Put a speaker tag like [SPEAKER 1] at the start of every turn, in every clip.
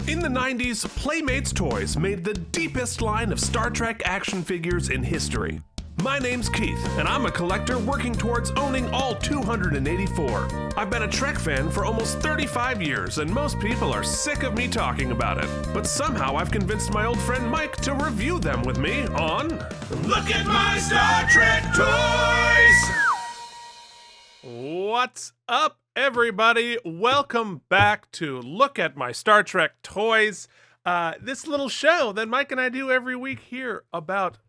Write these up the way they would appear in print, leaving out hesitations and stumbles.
[SPEAKER 1] In the 90s, Playmates Toys made the deepest line of Star Trek action figures in history. My name's Keith, and I'm a collector working towards owning all 284. I've been a Trek fan for almost 35 years, and most people are sick of me talking about it. But somehow I've convinced my old friend Mike to review them with me on Look at My Star Trek Toys! What's up, everybody? Welcome back to Look at My Star Trek Toys. This little show that Mike and I do every week here about,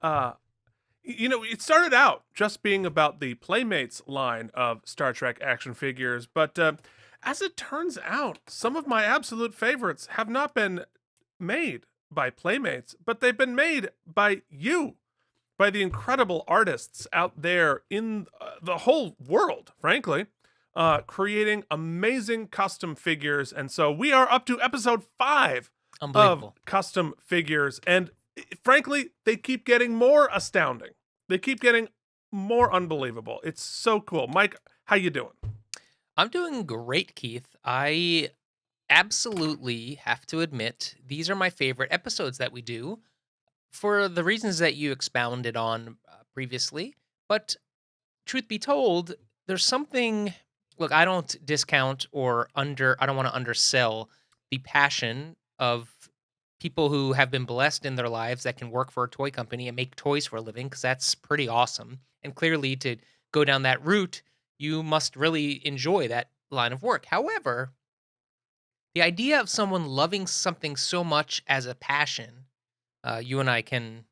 [SPEAKER 1] it started out just being about the Playmates line of Star Trek action figures, but as it turns out, some of my absolute favorites have not been made by Playmates, but they've been made by you. By the incredible artists out there in the whole world, frankly, creating amazing custom figures. And so we are up to episode 5 of custom figures. And frankly, they keep getting more astounding. They keep getting more unbelievable. It's so cool. Mike, how you doing?
[SPEAKER 2] I'm doing great, Keith. I absolutely have to admit, these are my favorite episodes that we do, for the reasons that you expounded on previously. But truth be told, there's something, look, I don't discount or I don't want to undersell the passion of people who have been blessed in their lives that can work for a toy company and make toys for a living, because that's pretty awesome. And clearly, to go down that route, you must really enjoy that line of work. However, the idea of someone loving something so much as a passion, you and I can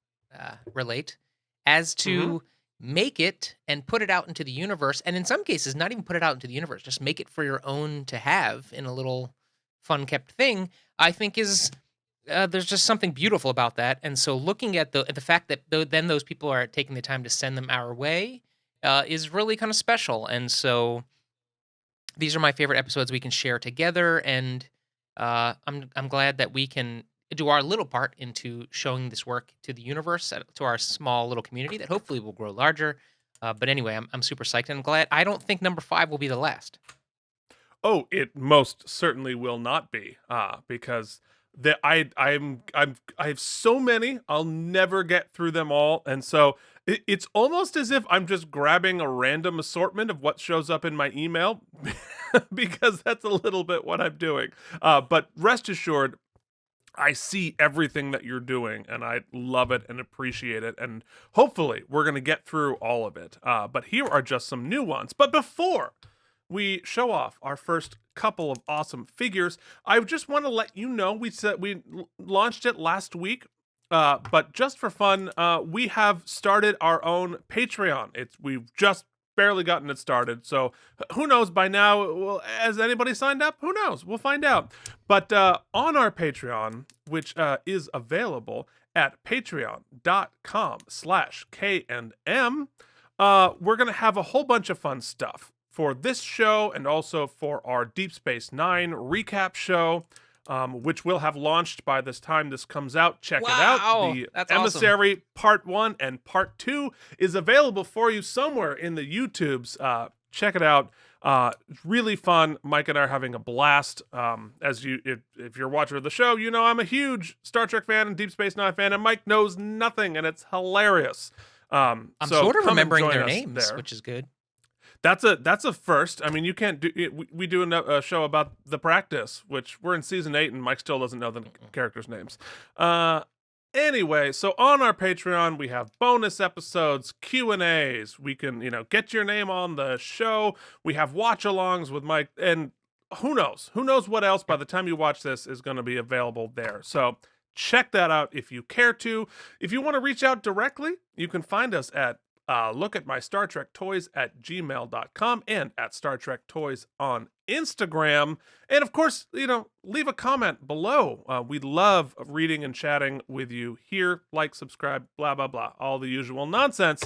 [SPEAKER 2] relate, as to make it and put it out into the universe, and in some cases, not even put it out into the universe, just make it for your own to have in a little fun-kept thing, I think is, there's just something beautiful about that. And so looking at the fact that then those people are taking the time to send them our way is really kind of special. And so these are my favorite episodes we can share together, and I'm glad that we can do our little part into showing this work to the universe, to our small little community that hopefully will grow larger. But anyway, I'm super psyched and glad. I don't think number 5 will be the last.
[SPEAKER 1] Oh, it most certainly will not be, because I have so many, I'll never get through them all, and so it's almost as if I'm just grabbing a random assortment of what shows up in my email, because that's a little bit what I'm doing. But rest assured, I see everything that you're doing, and I love it and appreciate it, and hopefully we're going to get through all of it. But here are just some new ones. But before we show off our first couple of awesome figures, I just want to let you know, we launched it last week, but just for fun, we have started our own Patreon. We've just barely gotten it started, so who knows by now, has anybody signed up? Who knows? We'll find out. But on our Patreon, which is available at patreon.com/KNM, we're going to have a whole bunch of fun stuff for this show and also for our Deep Space Nine recap show, which will have launched by this time this comes out. Check it out. The Emissary awesome. Part 1 and Part 2 is available for you somewhere in the YouTubes. Check it out. It's really fun. Mike and I are having a blast. If you're a watcher of the show, you know I'm a huge Star Trek fan and Deep Space Nine fan, and Mike knows nothing, and it's hilarious.
[SPEAKER 2] I'm sort of remembering their names, there. Which is good.
[SPEAKER 1] That's a first. I mean, you can't do it. We do a show about The Practice, which we're in season 8, and Mike still doesn't know the characters' names. Anyway, so on our Patreon, we have bonus episodes, Q&As. We can, get your name on the show. We have watch-alongs with Mike, and who knows what else by the time you watch this is going to be available there. So check that out if you care to. If you want to reach out directly, you can find us at look at my Star Trek Toys at gmail.com and at Star Trek Toys on Instagram. And of course, leave a comment below. We love reading and chatting with you here. Like, subscribe, blah, blah, blah. All the usual nonsense.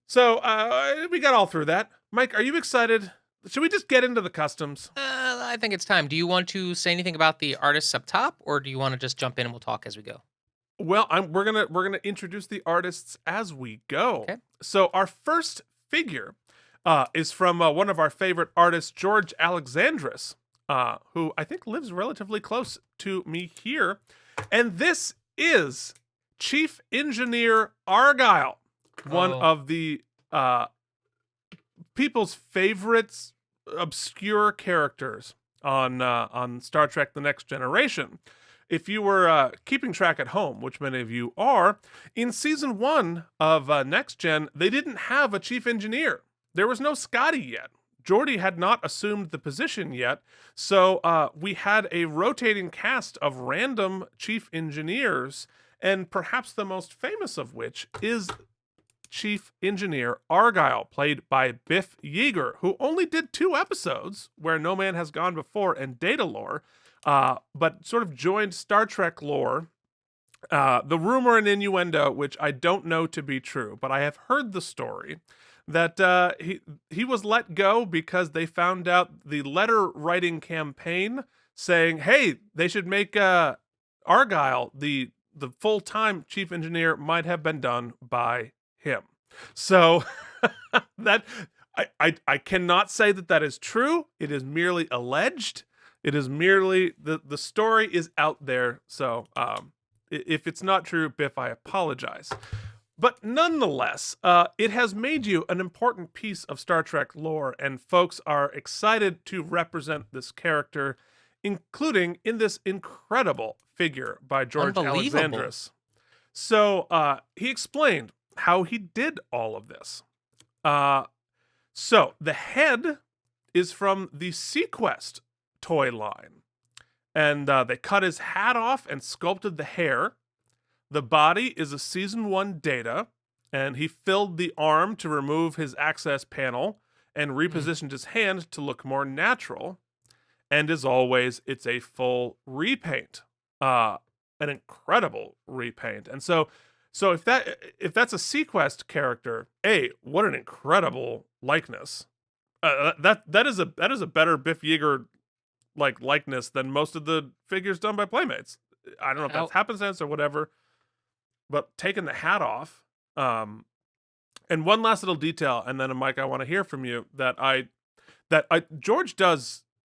[SPEAKER 1] So we got all through that. Mike, are you excited? Should we just get into the customs?
[SPEAKER 2] I think it's time. Do you want to say anything about the artists up top, or do you want to just jump in and we'll talk as we go?
[SPEAKER 1] Well, we're gonna introduce the artists as we go.
[SPEAKER 2] Okay.
[SPEAKER 1] So our first figure is from one of our favorite artists, George Alexandris. who I think lives relatively close to me here. And this is Chief Engineer Argyle, one
[SPEAKER 2] Oh.
[SPEAKER 1] of the people's favorites, obscure characters on Star Trek: The Next Generation. If you were keeping track at home, which many of you are, in season 1 of Next Gen, they didn't have a chief engineer. There was no Scotty yet. Geordi had not assumed the position yet, so we had a rotating cast of random chief engineers, and perhaps the most famous of which is Chief Engineer Argyle, played by Biff Yeager, who only did 2 episodes, Where No Man Has Gone Before and Data Lore, but sort of joined Star Trek lore. The rumor and innuendo, which I don't know to be true, but I have heard the story, that he was let go because they found out the letter writing campaign saying, hey, they should make Argyle the full-time chief engineer might have been done by him. So that I cannot say that is true. It is merely alleged. It is merely the story is out there. So if it's not true, Biff, I apologize. But nonetheless, it has made you an important piece of Star Trek lore, and folks are excited to represent this character, including in this incredible figure by George
[SPEAKER 2] Unbelievable.
[SPEAKER 1] Alexandris. So he explained how he did all of this. So the head is from the Sequest toy line, and they cut his hat off and sculpted the hair. The body is a season 1 Data, and he filled the arm to remove his access panel and repositioned his hand to look more natural. And as always, it's a full repaint, an incredible repaint. And so if that's a Sequest character, what an incredible likeness. That is a better Biff Yeager likeness than most of the figures done by Playmates. I don't know if that's happenstance or whatever, but taking the hat off. And one last little detail, and then Mike, I want to hear from you that George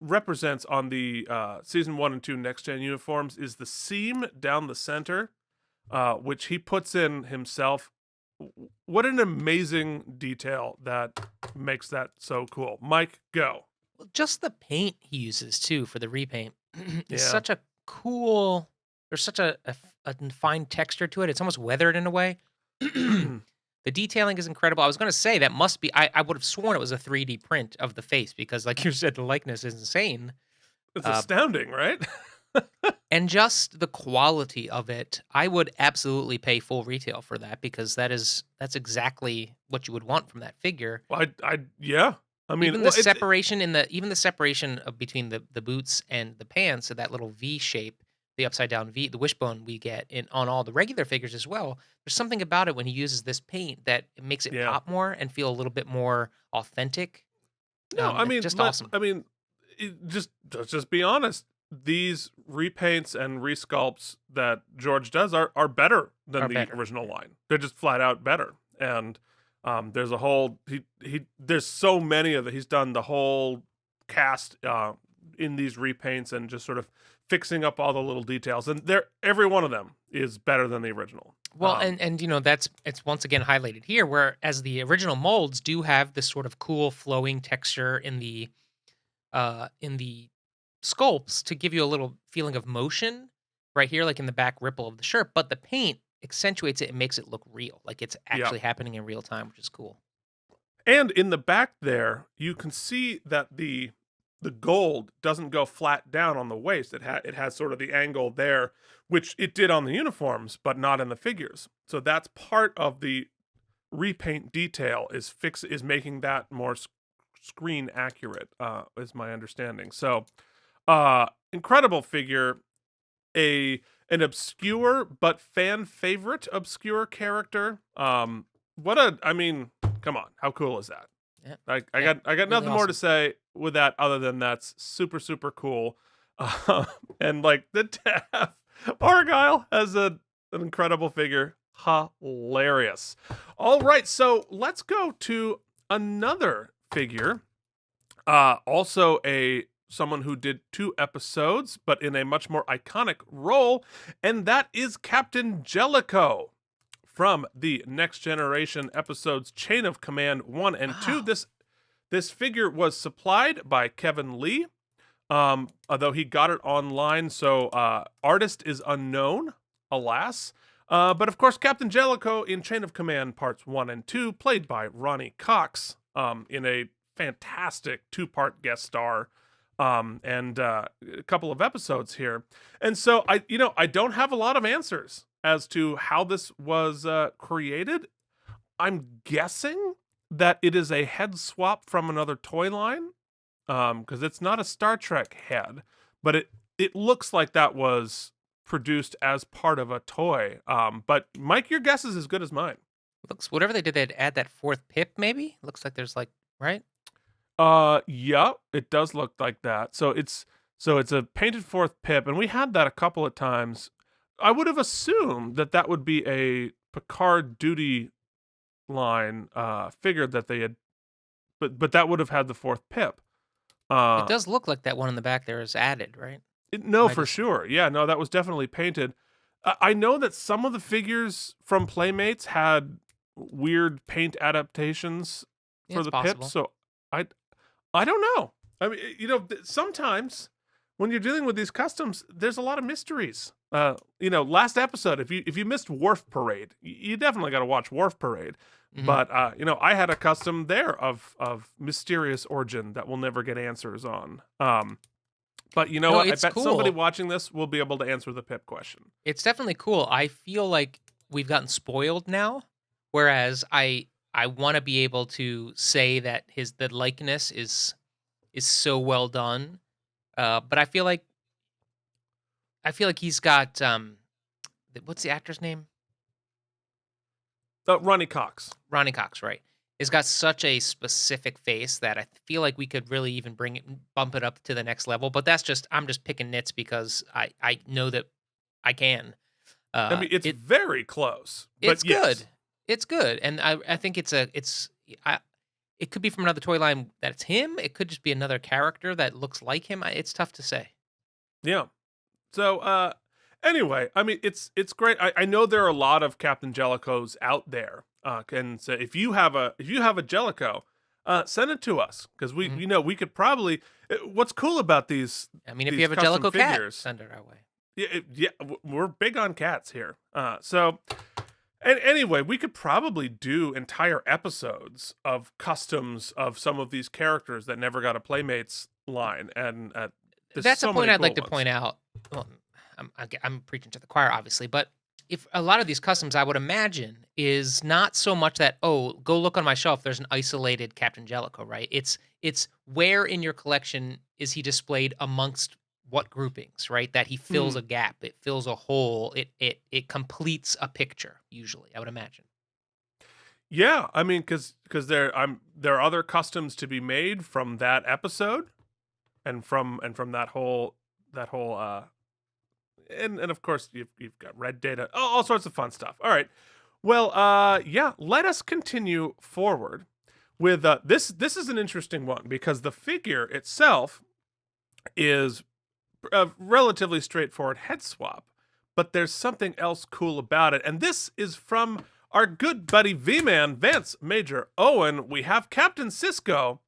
[SPEAKER 1] represents on the season 1 and 2 Next Gen uniforms is the seam down the center, which he puts in himself. What an amazing detail that makes that so cool. Mike, go.
[SPEAKER 2] Well, just the paint he uses too for the repaint is
[SPEAKER 1] Yeah.
[SPEAKER 2] such a cool. There's such a fine texture to it. It's almost weathered in a way. The detailing is incredible. I was going to say that must be. I would have sworn it was a 3D print of the face because, like you said, the likeness is insane.
[SPEAKER 1] It's astounding, right?
[SPEAKER 2] And just the quality of it, I would absolutely pay full retail for that because that's exactly what you would want from that figure.
[SPEAKER 1] Well, yeah. I mean,
[SPEAKER 2] Even the separation between the boots and the pants, so that little V shape, the upside down V, the wishbone we get on all the regular figures as well. There's something about it when he uses this paint that it makes it pop more and feel a little bit more authentic.
[SPEAKER 1] No, I mean,
[SPEAKER 2] just awesome.
[SPEAKER 1] I mean, let's just be honest. These repaints and resculpts that George does are better than the original line. They're just flat out better. And there's a whole there's so many of it. He's done the whole cast in these repaints and just sort of fixing up all the little details. And every one of them is better than the original.
[SPEAKER 2] Well, and you know it's once again highlighted here, whereas the original molds do have this sort of cool flowing texture in the sculpts to give you a little feeling of motion right here, like in the back ripple of the shirt. But the paint accentuates it and makes it look real, like it's actually happening in real time, which is cool.
[SPEAKER 1] And in the back there, you can see that the gold doesn't go flat down on the waist. It has sort of the angle there, which it did on the uniforms, but not in the figures. So that's part of the repaint detail is making that more screen accurate, is my understanding. So, incredible figure, an obscure but fan favorite obscure character. I mean, come on, how cool is that?
[SPEAKER 2] Yeah.
[SPEAKER 1] I got
[SPEAKER 2] really
[SPEAKER 1] nothing more to
[SPEAKER 2] awesome.
[SPEAKER 1] say with that other than that's super super cool. And like the Taff Argyle has an incredible figure, hilarious. All right, so let's go to another figure, also a someone who did 2 episodes, but in a much more iconic role, and that is Captain Jellico from the Next Generation episodes Chain of Command 1 and 2.
[SPEAKER 2] Wow.
[SPEAKER 1] This figure was supplied by Kevin Lee, although he got it online, so artist is unknown, alas. But of course, Captain Jellico in Chain of Command Parts 1 and 2, played by Ronnie Cox, in a fantastic 2-part guest star, and a couple of episodes here. And so I don't have a lot of answers as to how this was created. I'm guessing that it is a head swap from another toy line, because it's not a Star Trek head, but it looks like that was produced as part of a toy. But Mike, your guess is as good as mine.
[SPEAKER 2] Looks whatever they did, they'd add that fourth pip. Maybe looks like there's like right.
[SPEAKER 1] Yeah, it does look like that. So it's a painted fourth pip, and we had that a couple of times. I would have assumed that that would be a Picard duty line figure that they had, but that would have had the fourth pip.
[SPEAKER 2] It does look like that one in the back there is added, right?
[SPEAKER 1] No,
[SPEAKER 2] I
[SPEAKER 1] for
[SPEAKER 2] just
[SPEAKER 1] sure. Yeah, no, that was definitely painted. I know that some of the figures from Playmates had weird paint adaptations
[SPEAKER 2] yeah,
[SPEAKER 1] for
[SPEAKER 2] it's
[SPEAKER 1] the
[SPEAKER 2] possible.
[SPEAKER 1] pips, so I I don't know. I mean, sometimes when you're dealing with these customs, there's a lot of mysteries. Last episode, if you missed Wharf Parade, you definitely got to watch Wharf Parade.
[SPEAKER 2] Mhm.
[SPEAKER 1] But I had a custom there of mysterious origin that we'll never get answers on. But you know
[SPEAKER 2] No,
[SPEAKER 1] what? I
[SPEAKER 2] it's
[SPEAKER 1] bet somebody
[SPEAKER 2] cool.
[SPEAKER 1] watching this will be able to answer the pip question.
[SPEAKER 2] It's definitely cool. I feel like we've gotten spoiled now, whereas I want to be able to say that the likeness is so well done. But I feel like he's got what's the actor's name?
[SPEAKER 1] Ronnie Cox.
[SPEAKER 2] Ronnie Cox, right? Has got such a specific face that I feel like we could really even bump it up to the next level. But I'm just picking nits because I know that I can.
[SPEAKER 1] I mean, it's
[SPEAKER 2] It
[SPEAKER 1] very close,
[SPEAKER 2] it's
[SPEAKER 1] but
[SPEAKER 2] good.
[SPEAKER 1] yes.
[SPEAKER 2] It's good, and I think it could be from another toy line that's him. It could just be another character that looks like him. It's tough to say.
[SPEAKER 1] Yeah. So, anyway, I mean, it's great. I know there are a lot of Captain Jellicos out there. And so if you have a Jellico, send it to us because we
[SPEAKER 2] Mhm.
[SPEAKER 1] we could probably. What's cool about these
[SPEAKER 2] I mean, if you
[SPEAKER 1] these
[SPEAKER 2] have a
[SPEAKER 1] custom
[SPEAKER 2] Jellico cat,
[SPEAKER 1] figures?
[SPEAKER 2] send it our way.
[SPEAKER 1] Yeah, we're big on cats here. And anyway, we could probably do entire episodes of customs of some of these characters that never got a Playmates line, and there's
[SPEAKER 2] That's a
[SPEAKER 1] so
[SPEAKER 2] point
[SPEAKER 1] many
[SPEAKER 2] I'd
[SPEAKER 1] cool
[SPEAKER 2] like to
[SPEAKER 1] ones.
[SPEAKER 2] point out. Well, I'm preaching to the choir, obviously, but if a lot of these customs, I would imagine, is not so much that go look on my shelf. There's an isolated Captain Jellico, right? It's where in your collection is he displayed amongst what groupings, right? That he fills
[SPEAKER 1] Hmm.
[SPEAKER 2] a gap, it fills a hole, it completes a picture. Usually, I would imagine.
[SPEAKER 1] Yeah, I mean, because there are other customs to be made from that episode, and from that whole and of course you've got red data, all sorts of fun stuff. All right, well, yeah, let us continue forward with this. This is an interesting one because the figure itself is a relatively straightforward head swap, but there's something else cool about it. And this is from our good buddy V-Man, Vance Major Owen. We have Captain Sisko,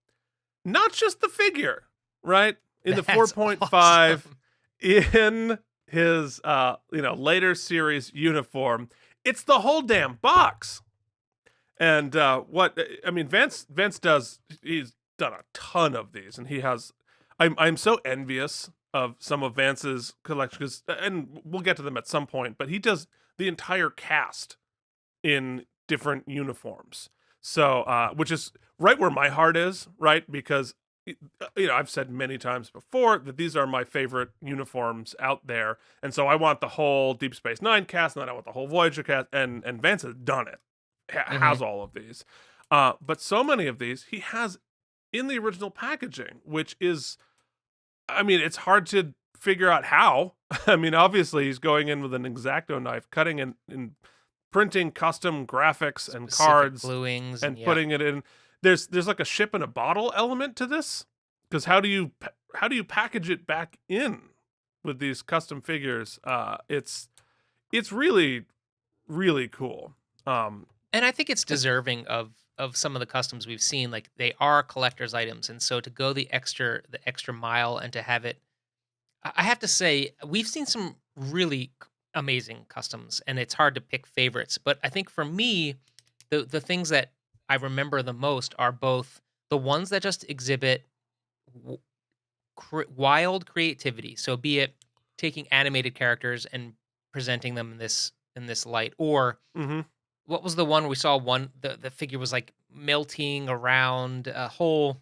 [SPEAKER 1] not just the figure, right? In the
[SPEAKER 2] That's
[SPEAKER 1] 4.5,
[SPEAKER 2] awesome.
[SPEAKER 1] in his later series uniform. It's the whole damn box. And what I mean, Vance does. He's done a ton of these, and he has. I'm so envious of some of Vance's collections, and we'll get to them at some point. But he does the entire cast in different uniforms. So, which is right where my heart is, right? Because I've said many times before that these are my favorite uniforms out there, and so I want the whole Deep Space Nine cast, and then I want the whole Voyager cast, and Vance has done it,
[SPEAKER 2] Hmm.
[SPEAKER 1] has all of these, but so many of these he has in the original packaging, which is, I mean, it's hard to figure out how. I mean, obviously he's going in with an X-Acto knife, cutting and printing custom graphics and
[SPEAKER 2] Specific
[SPEAKER 1] cards
[SPEAKER 2] bluings and
[SPEAKER 1] and
[SPEAKER 2] yeah.
[SPEAKER 1] putting it in. There's like a ship in a bottle element to this, because how do you package it back in with these custom figures? It's really really cool. Um,
[SPEAKER 2] And I think it's deserving of some of the customs we've seen. Like they are collector's items, and so to go the extra mile and to have it, I have to say we've seen some really amazing customs, and it's hard to pick favorites. But I think for me, the things that I remember the most are both the ones that just exhibit w- wild creativity. So be it taking animated characters and presenting them in this light, or
[SPEAKER 1] mhm.
[SPEAKER 2] what was the one we saw one the figure was like melting around a whole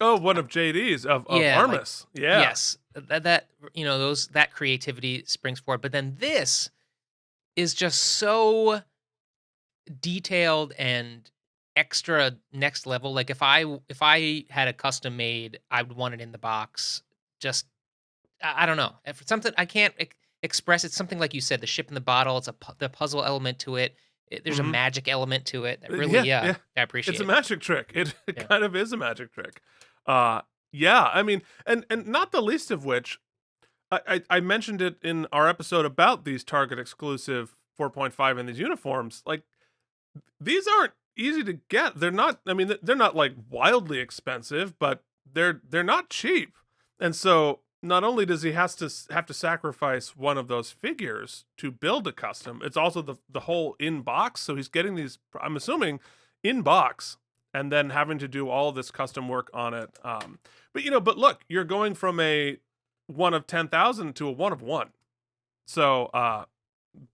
[SPEAKER 1] Oh, one of JD's of
[SPEAKER 2] yeah, like
[SPEAKER 1] Armus. Yeah.
[SPEAKER 2] yes, those that creativity springs forward. But then this is just so detailed and extra next level. Like if I had a custom made, I would want it in the box. Just I don't know. If it's something I can't express, it's something like you said, the ship in the bottle. It's the puzzle element to it. There's a
[SPEAKER 1] Mhm.
[SPEAKER 2] magic element to it that really,
[SPEAKER 1] Yeah,
[SPEAKER 2] yeah,
[SPEAKER 1] yeah.
[SPEAKER 2] I
[SPEAKER 1] It's a
[SPEAKER 2] appreciate.
[SPEAKER 1] magic trick. It
[SPEAKER 2] Yeah.
[SPEAKER 1] kind of is a magic trick. Uh, yeah, I mean, and not the least of which, I mentioned it in our episode about these Target exclusive 4.5 in these uniforms. Like, these aren't easy to get. They're not, I mean, they're not like wildly expensive, but they're not cheap. And so not only does he have to sacrifice one of those figures to build a custom, it's also the whole in box. So he's getting these, I'm assuming, in box, and then having to do all this custom work on it. But but look, you're going from a one of 10,000 to a one of one. So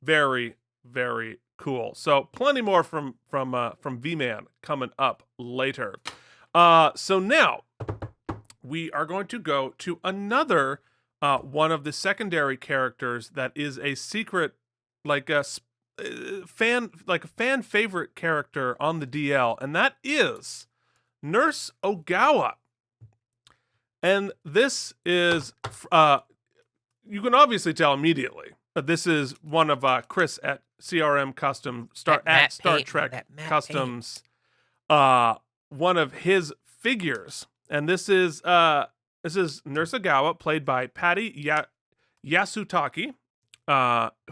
[SPEAKER 1] very very cool. So plenty more from V-Man coming up later. So now we are going to go to another one of the secondary characters that is a secret, like a fan favorite character on the DL, and that is Nurse Ogawa. And this is you can obviously tell immediately that this is one of Chris at CRM Custom
[SPEAKER 2] That
[SPEAKER 1] at
[SPEAKER 2] matte
[SPEAKER 1] Star
[SPEAKER 2] paint, man,
[SPEAKER 1] Trek
[SPEAKER 2] that matte paint.
[SPEAKER 1] Customs, one of his figures, and this is Nurse Ogawa, played by Patty Yasutaki,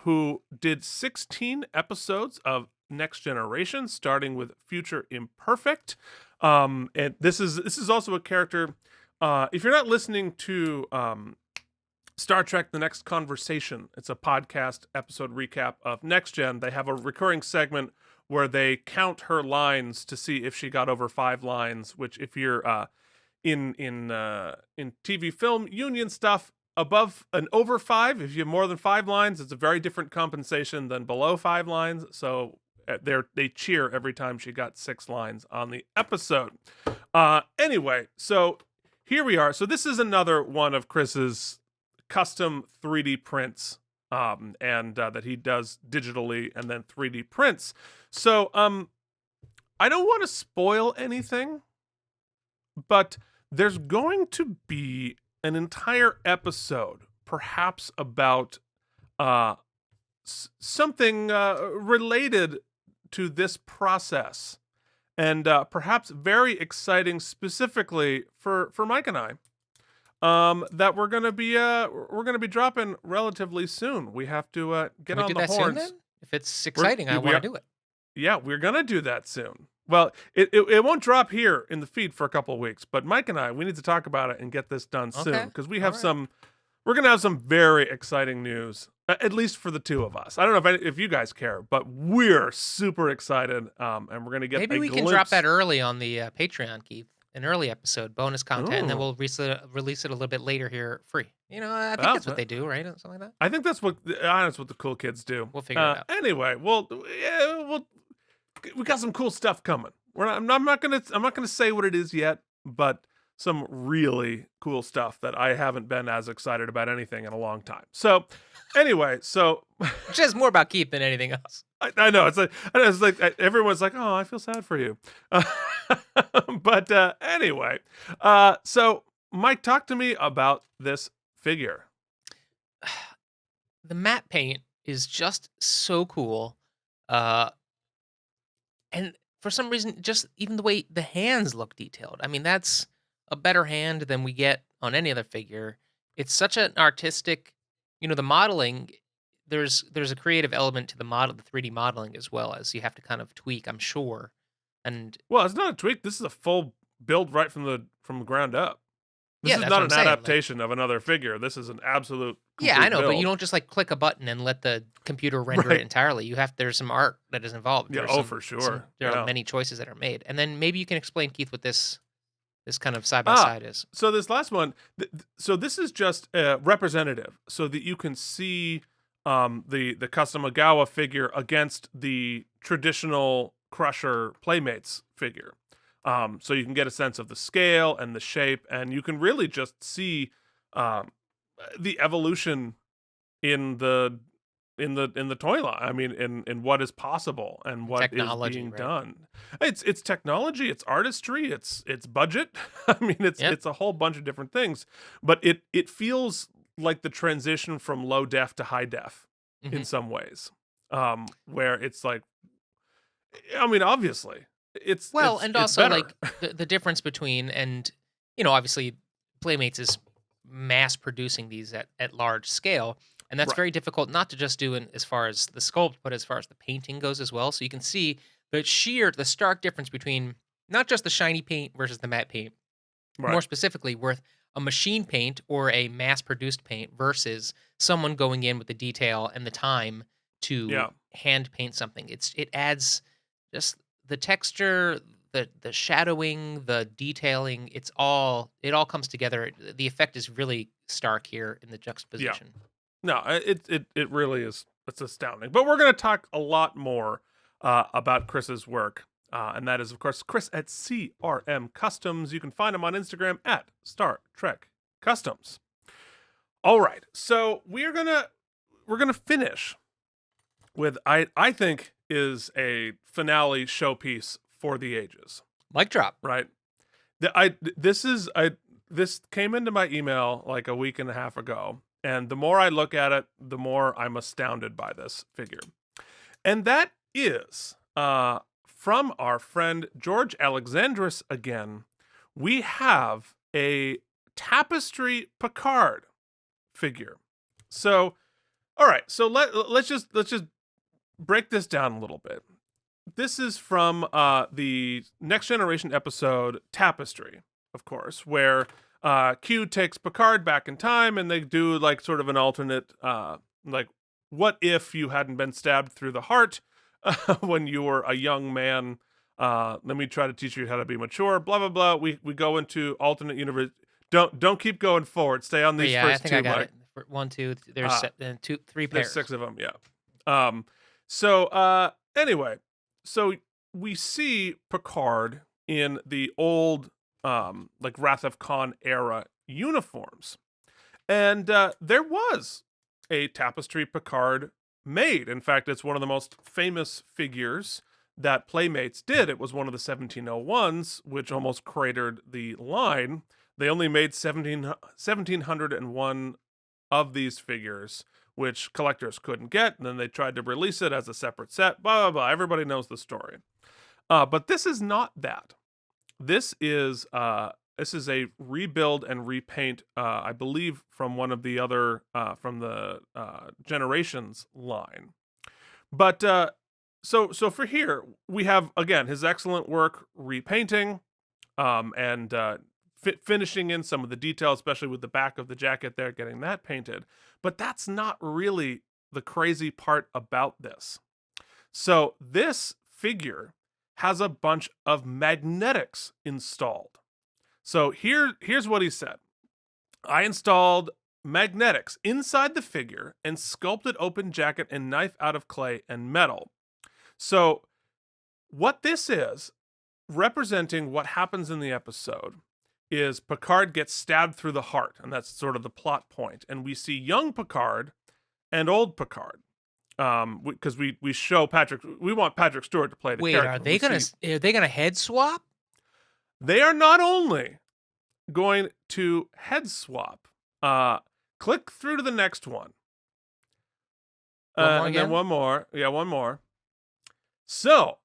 [SPEAKER 1] who did 16 episodes of Next Generation, starting with Future Imperfect. And this is also a character. If you're not listening to Star Trek: The Next Conversation, it's a podcast episode recap of Next Gen. They have a recurring segment where they count her lines to see if she got over 5 lines. Which, if you're in TV film union stuff, above and over 5, if you have more than 5 lines, it's a very different compensation than below 5 lines. So they cheer every time she got 6 lines on the episode. Anyway, so here we are. So this is another one of Chris's custom 3D prints, and that he does digitally and then 3D prints. So I don't want to spoil anything, but there's going to be an entire episode, perhaps about something related to this process, and perhaps very exciting specifically for Mike and I. That we're gonna be dropping relatively soon. We have to
[SPEAKER 2] Can
[SPEAKER 1] get
[SPEAKER 2] we
[SPEAKER 1] on
[SPEAKER 2] do
[SPEAKER 1] the
[SPEAKER 2] that soon
[SPEAKER 1] horns.
[SPEAKER 2] then? If it's
[SPEAKER 1] We're
[SPEAKER 2] exciting, I
[SPEAKER 1] we
[SPEAKER 2] want
[SPEAKER 1] are
[SPEAKER 2] to do it.
[SPEAKER 1] Yeah, we're gonna do that soon. Well, it won't drop here in the feed for a couple of weeks, but Mike and I, we need to talk about it and get this done soon,
[SPEAKER 2] Okay.
[SPEAKER 1] because
[SPEAKER 2] All right.
[SPEAKER 1] we're gonna have some very exciting news, at least for the two of us. I don't know if you guys care, but we're super excited, and we're gonna get
[SPEAKER 2] Maybe
[SPEAKER 1] a
[SPEAKER 2] we can drop that
[SPEAKER 1] glimpse.
[SPEAKER 2] early on the Patreon, Keith. An early episode, bonus content, and then
[SPEAKER 1] Ooh,
[SPEAKER 2] we'll release it a little bit later here, free. I think
[SPEAKER 1] well,
[SPEAKER 2] that's what they do, right? Something like that.
[SPEAKER 1] I think that's what the cool kids do.
[SPEAKER 2] We'll figure it out.
[SPEAKER 1] Anyway, well, yeah, we got some cool stuff coming. I'm not gonna say what it is yet, but some really cool stuff that I haven't been as excited about anything in a long time. So, anyway,
[SPEAKER 2] Which is more about Keith than anything else.
[SPEAKER 1] I know everyone's like, oh, I feel sad for you, but anyway, so Mike, talk to me about this figure.
[SPEAKER 2] The matte paint is just so cool. Uh, and for some reason, just even the way the hands look detailed. I mean, that's a better hand than we get on any other figure. It's such an artistic, the modeling. There's a creative element to the model, the 3D modeling as well as you have to kind of tweak, I'm sure. And
[SPEAKER 1] Well, it's not a tweak. This is a full build right from the ground up. This
[SPEAKER 2] yeah,
[SPEAKER 1] is
[SPEAKER 2] that's
[SPEAKER 1] not
[SPEAKER 2] what I'm
[SPEAKER 1] an
[SPEAKER 2] saying. Like,
[SPEAKER 1] adaptation of another figure. This is an absolute
[SPEAKER 2] yeah, I
[SPEAKER 1] complete
[SPEAKER 2] know, but you
[SPEAKER 1] build.
[SPEAKER 2] don't just like click a button and let the computer render it
[SPEAKER 1] Right.
[SPEAKER 2] entirely. There's some art that is involved.
[SPEAKER 1] Yeah.
[SPEAKER 2] There's
[SPEAKER 1] Oh, for sure.
[SPEAKER 2] there are
[SPEAKER 1] Yeah.
[SPEAKER 2] many choices that are made. And then maybe you can explain, Keith, what this kind of side by
[SPEAKER 1] Ah,
[SPEAKER 2] side is.
[SPEAKER 1] so this last one, so this is just representative, so that you can see the custom Ogawa figure against the traditional Crusher Playmates figure. So you can get a sense of the scale and the shape, and you can really just see um, the evolution in the toy line. I mean, in what is possible and what is
[SPEAKER 2] Technology,
[SPEAKER 1] being
[SPEAKER 2] right?
[SPEAKER 1] done. It's technology, it's artistry, it's budget. I mean,
[SPEAKER 2] Yep.
[SPEAKER 1] it's a whole bunch of different things, but it feels like the transition from low def to high def
[SPEAKER 2] Hmm.
[SPEAKER 1] in some ways. Where it's like, I mean, obviously,
[SPEAKER 2] Well, and
[SPEAKER 1] it's
[SPEAKER 2] also
[SPEAKER 1] better.
[SPEAKER 2] like the difference between, and obviously Playmates is mass producing these at large scale, and that's
[SPEAKER 1] Right.
[SPEAKER 2] very difficult not to just do in as far as the sculpt, but as far as the painting goes as well. So you can see the stark difference between not just the shiny paint versus the matte paint, more
[SPEAKER 1] Right.
[SPEAKER 2] specifically, with a machine paint or a mass produced paint versus someone going in with the detail and the time to
[SPEAKER 1] Yeah.
[SPEAKER 2] hand paint something. It adds just the texture, the shadowing, the detailing. It all comes together. The effect is really stark here in the
[SPEAKER 1] Yeah.
[SPEAKER 2] juxtaposition.
[SPEAKER 1] No, it really is. It's astounding. But we're going to talk a lot more about Chris's work, and that is, of course, Chris at CRM Customs. You can find him on Instagram at Star Trek Customs. All right, so we're gonna finish with I think is a finale showpiece for the ages.
[SPEAKER 2] Mic drop.
[SPEAKER 1] Right? This came into my email like a week and a half ago, and the more I look at it, the more I'm astounded by this figure. And that is from our friend George Alexandris again. We have a Tapestry Picard figure. So, all right, so let's just break this down a little bit. This is from the Next Generation episode Tapestry, of course, where Q takes Picard back in time, and they do like sort of an alternate, like, what if you hadn't been stabbed through the heart when you were a young man? Let me try to teach you how to be mature. Blah blah blah. We go into alternate universe. Don't keep going forward. Stay on
[SPEAKER 2] Oh,
[SPEAKER 1] these
[SPEAKER 2] yeah, I
[SPEAKER 1] first
[SPEAKER 2] think I
[SPEAKER 1] two,
[SPEAKER 2] got
[SPEAKER 1] Mike.
[SPEAKER 2] it. One, two. There's
[SPEAKER 1] Uh,
[SPEAKER 2] two, three
[SPEAKER 1] there's
[SPEAKER 2] pairs.
[SPEAKER 1] 6 of them, yeah. So anyway, so we see Picard in the old like Wrath of Khan era uniforms. And there was a Tapestry Picard made. In fact, it's one of the most famous figures that Playmates did. It was one of the 1701s, which almost cratered the line. They only made 1701 of these figures, which collectors couldn't get. And then they tried to release it as a separate set. Blah, blah, blah. Everybody knows the story. But this is not that. This is a rebuild and repaint, I believe, from one of the other from the Generations line. But so for here we have again his excellent work repainting, and finishing in some of the details, especially with the back of the jacket there, getting that painted. But that's not really the crazy part about this. So this figure has a bunch of magnetics installed. So here's what he said. I installed magnetics inside the figure and sculpted open jacket and knife out of clay and metal. So what this is, representing what happens in the episode, is Picard gets stabbed through the heart, and that's sort of the plot point. And we see young Picard and old Picard. Because we show Patrick, we want Patrick Stewart to play the
[SPEAKER 2] Wait,
[SPEAKER 1] character. We see
[SPEAKER 2] are they gonna head swap?
[SPEAKER 1] they are not only going to head swap. Click through to the next one.
[SPEAKER 2] One more
[SPEAKER 1] And then
[SPEAKER 2] again?
[SPEAKER 1] one more. Yeah, one more. So,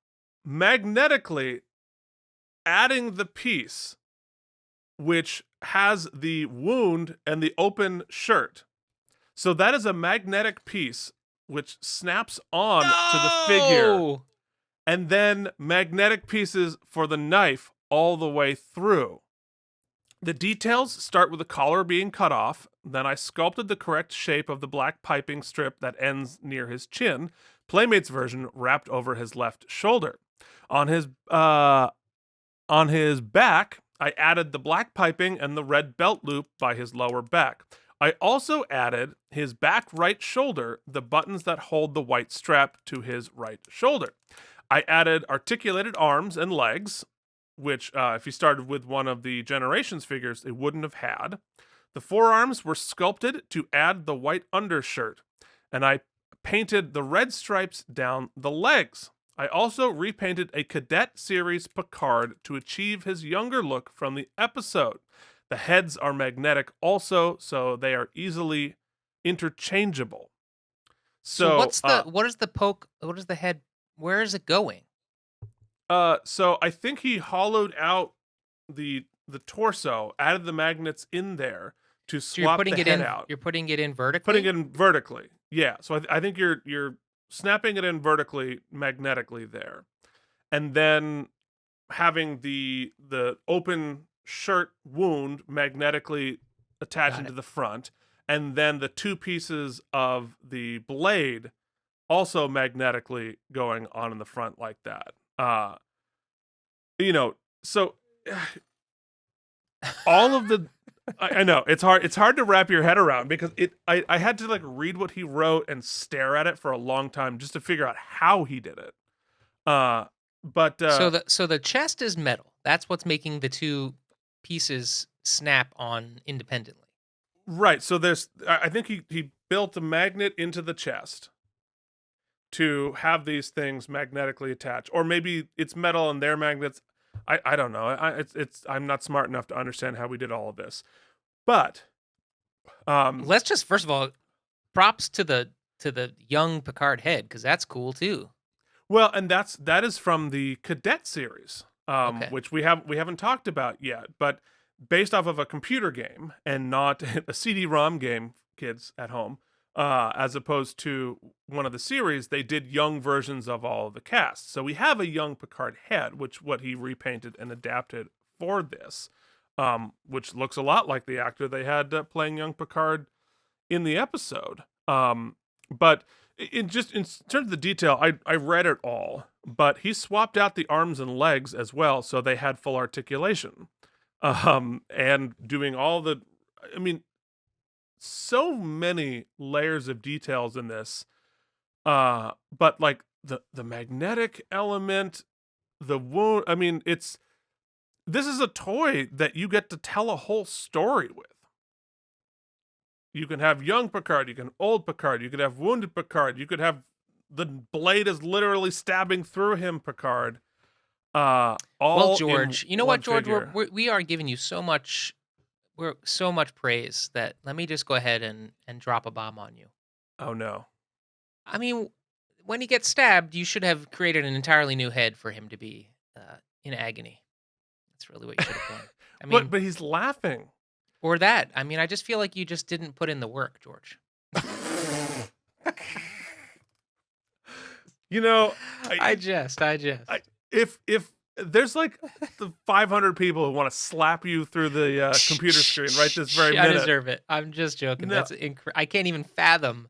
[SPEAKER 1] magnetically adding the piece which has the wound and the open shirt. So that is a magnetic piece which snaps on to the figure,
[SPEAKER 2] No!
[SPEAKER 1] and then magnetic pieces for the knife all the way through. The details start with the collar being cut off. Then I sculpted the correct shape of the black piping strip that ends near his chin, Playmates version wrapped over his left shoulder. On his back, I added the black piping and the red belt loop by his lower back. I also added his back right shoulder, the buttons that hold the white strap to his right shoulder. I added articulated arms and legs, which if he started with one of the Generations figures, it wouldn't have had. The forearms were sculpted to add the white undershirt, and I painted the red stripes down the legs. I also repainted a Cadet Series Picard to achieve his younger look from the episode. The heads are magnetic also, so they are easily interchangeable.
[SPEAKER 2] So what is the head, where is it going?
[SPEAKER 1] So I think he hollowed out the torso, added the magnets in there to swap the head out.
[SPEAKER 2] You're putting it in vertically?
[SPEAKER 1] Putting it in vertically, yeah. So I think you're snapping it in vertically, magnetically there, and then having the open shirt wound magnetically attached into the front, and then the two pieces of the blade also magnetically going on in the front like that. So all of the I know it's hard to wrap your head around, because I had to like read what he wrote and stare at it for a long time just to figure out how he did it.
[SPEAKER 2] So the chest is metal. That's what's making the two pieces snap on independently.
[SPEAKER 1] Right. So I think he built a magnet into the chest to have these things magnetically attached, or maybe it's metal and they're magnets. I don't know. I'm not smart enough to understand how we did all of this, but
[SPEAKER 2] let's just first of all, props to the young Picard head, because that's cool too.
[SPEAKER 1] Well, and that is from the Cadet series,
[SPEAKER 2] Okay.
[SPEAKER 1] which we haven't talked about yet, but based off of a computer game and not a CD-ROM game, kids at home. As opposed to one of the series, they did young versions of all of the cast. So we have a young Picard head, what he repainted and adapted for this, which looks a lot like the actor they had playing young Picard in the episode. But in terms of the detail, I read it all, but he swapped out the arms and legs as well, so they had full articulation. And doing all the, I mean, so many layers of details in this, but like the magnetic element, the wound, I mean, this is a toy that you get to tell a whole story with. You can have young Picard, you can old Picard, you could have wounded Picard, you could have the blade is literally stabbing through him Picard.
[SPEAKER 2] Well, George, you know what, George,
[SPEAKER 1] figure.
[SPEAKER 2] we are giving you so much praise that let me just go ahead and drop a bomb on you.
[SPEAKER 1] Oh no.
[SPEAKER 2] I mean, when he gets stabbed, you should have created an entirely new head for him to be in agony. That's really what you should have done. I mean,
[SPEAKER 1] but he's laughing.
[SPEAKER 2] Or that. I mean, I just feel like you just didn't put in the work, George.
[SPEAKER 1] You know, if there's like the 500 people who want to slap you through the computer screen right this very minute.
[SPEAKER 2] I deserve it. I'm just joking.
[SPEAKER 1] No.
[SPEAKER 2] That's I can't even fathom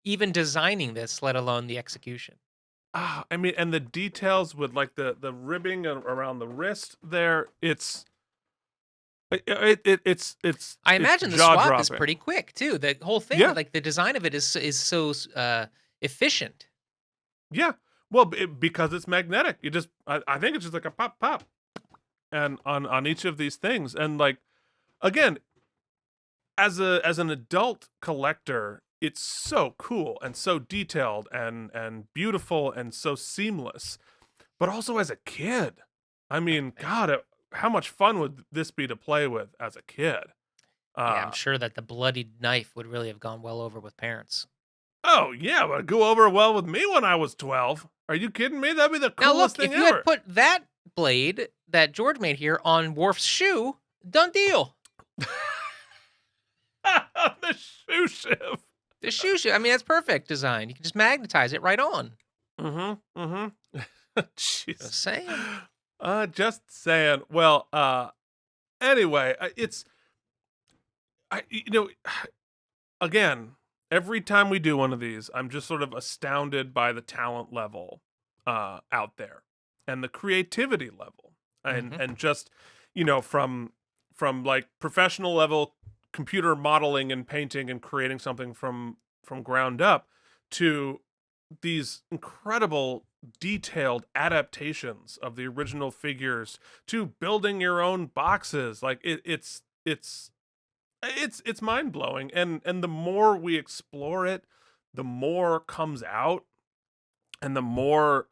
[SPEAKER 2] even designing this, let alone the execution.
[SPEAKER 1] I mean, and the details with like the ribbing around the wrist there, it's
[SPEAKER 2] I imagine the swap is pretty quick too. The whole thing,
[SPEAKER 1] yeah.
[SPEAKER 2] like the design of it is so efficient.
[SPEAKER 1] Yeah, well, because it's magnetic. You just, I think it's just like a pop, and on each of these things, and like, again, as an adult collector, it's so cool and so detailed and beautiful and so seamless, but also as a kid, I mean, God, how much fun would this be to play with as a kid?
[SPEAKER 2] Yeah, I'm sure that the bloodied knife would really have gone well over with parents.
[SPEAKER 1] Oh yeah, but it'd go over well with me when I was 12. Are you kidding me? That'd be the coolest thing ever.
[SPEAKER 2] If you had put that blade that George made here on Worf's shoe, Done deal.
[SPEAKER 1] The shoe shift.
[SPEAKER 2] The shoe. I mean, that's perfect design. You can just magnetize it right on.
[SPEAKER 1] Jeez.
[SPEAKER 2] Just saying.
[SPEAKER 1] Just saying. Well, anyway, again, every time we do one of these, I'm just sort of astounded by the talent level out there and the creativity level, and just from like professional level computer modeling and painting and creating something from ground up to these incredible detailed adaptations of the original figures to building your own boxes. Like it's mind-blowing, and the more we explore it, the more comes out, and the more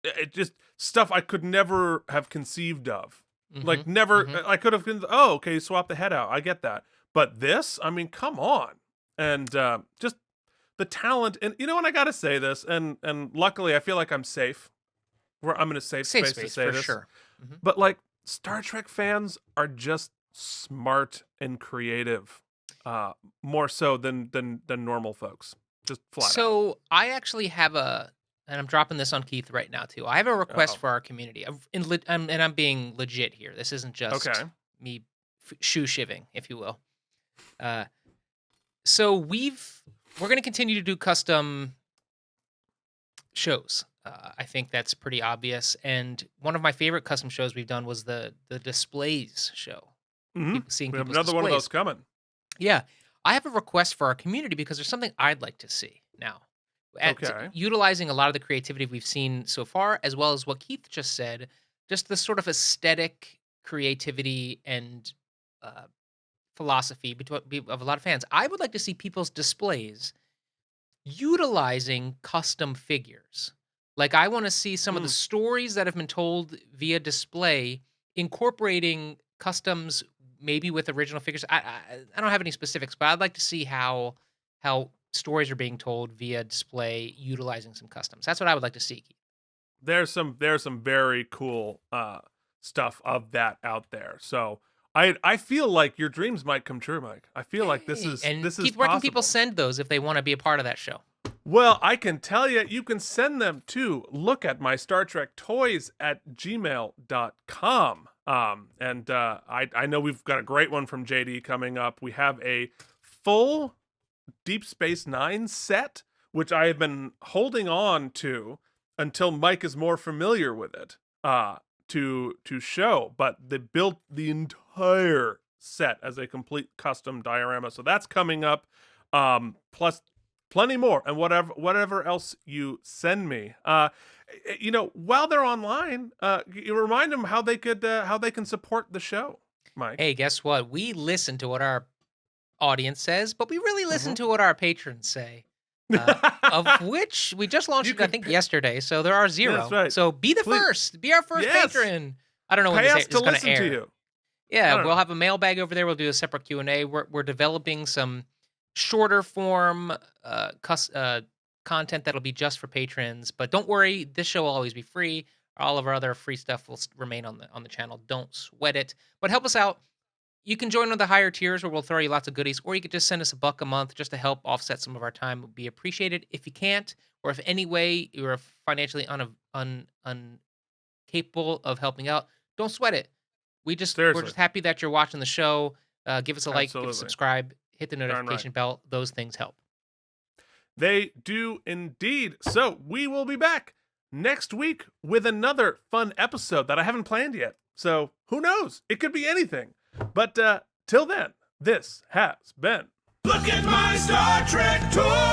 [SPEAKER 1] it just stuff I could never have conceived of. Like never I could have okay, swap the head out, I get that, but this, I mean, come on. And just the talent, and and I gotta say this, and luckily I feel like I'm safe, where I'm in a safe space to say
[SPEAKER 2] for
[SPEAKER 1] this,
[SPEAKER 2] sure.
[SPEAKER 1] but like Star Trek fans are just smart and creative, more so than normal folks, just flat out.
[SPEAKER 2] So I actually have and I'm dropping this on Keith right now too. I have a request for our community, and I'm being legit here. This isn't just me shoe shiving, if you will. So we're going to continue to do custom shows. I think that's pretty obvious. And one of my favorite custom shows we've done was the displays show. Seeing
[SPEAKER 1] We have
[SPEAKER 2] people's
[SPEAKER 1] another one of
[SPEAKER 2] displays.
[SPEAKER 1] those coming.
[SPEAKER 2] Yeah. I have a request for our community because there's something I'd like to see now. Utilizing a lot of the creativity we've seen so far, as well as what Keith just said, just the sort of aesthetic creativity and philosophy of a lot of fans. I would like to see people's displays utilizing custom figures. Like, I want to see some of the stories that have been told via display incorporating customs, maybe with original figures. I don't have any specifics, but I'd like to see how stories are being told via display utilizing some customs. That's what I would like to see.
[SPEAKER 1] There's some very cool stuff of that out there. So I feel like your dreams might come true, Mike. I feel like this is
[SPEAKER 2] Keith, where can people send those if they want to be a part of that show?
[SPEAKER 1] Well, I can tell you can send them to lookatmystartrektoys@gmail.com. And I know we've got a great one from JD coming up. We have a full Deep Space Nine set, which I have been holding on to until Mike is more familiar with it, to show. But they built the entire set as a complete custom diorama, so that's coming up. Plus plenty more, and whatever else you send me. While they're online, you remind them how they can support the show, Mike.
[SPEAKER 2] Hey, guess what? We listen to what our audience says, but we really listen to what our patrons say. Of which we just launched it, I think, yesterday. So there are 0.
[SPEAKER 1] That's right.
[SPEAKER 2] So be the first. Be our first patron. I don't know when this is going to air.
[SPEAKER 1] To you.
[SPEAKER 2] Yeah, we'll have a mailbag over there. We'll do a separate Q&A. We're developing some shorter form content that'll be just for patrons. But don't worry, this show will always be free. All of our other free stuff will remain on the channel. Don't sweat it. But help us out. You can join on the higher tiers where we'll throw you lots of goodies, or you could just send us $1 a month just to help offset some of our time. It would be appreciated. If you can't, or if any way you're financially incapable of helping out, don't sweat it. We're just happy that you're watching the show. Give us a like, give us a subscribe, hit the notification bell. Those things help.
[SPEAKER 1] They do indeed. So we will be back next week with another fun episode that I haven't planned yet. So who knows? It could be anything. But till then, this has been
[SPEAKER 3] Look at my Star Trek toys!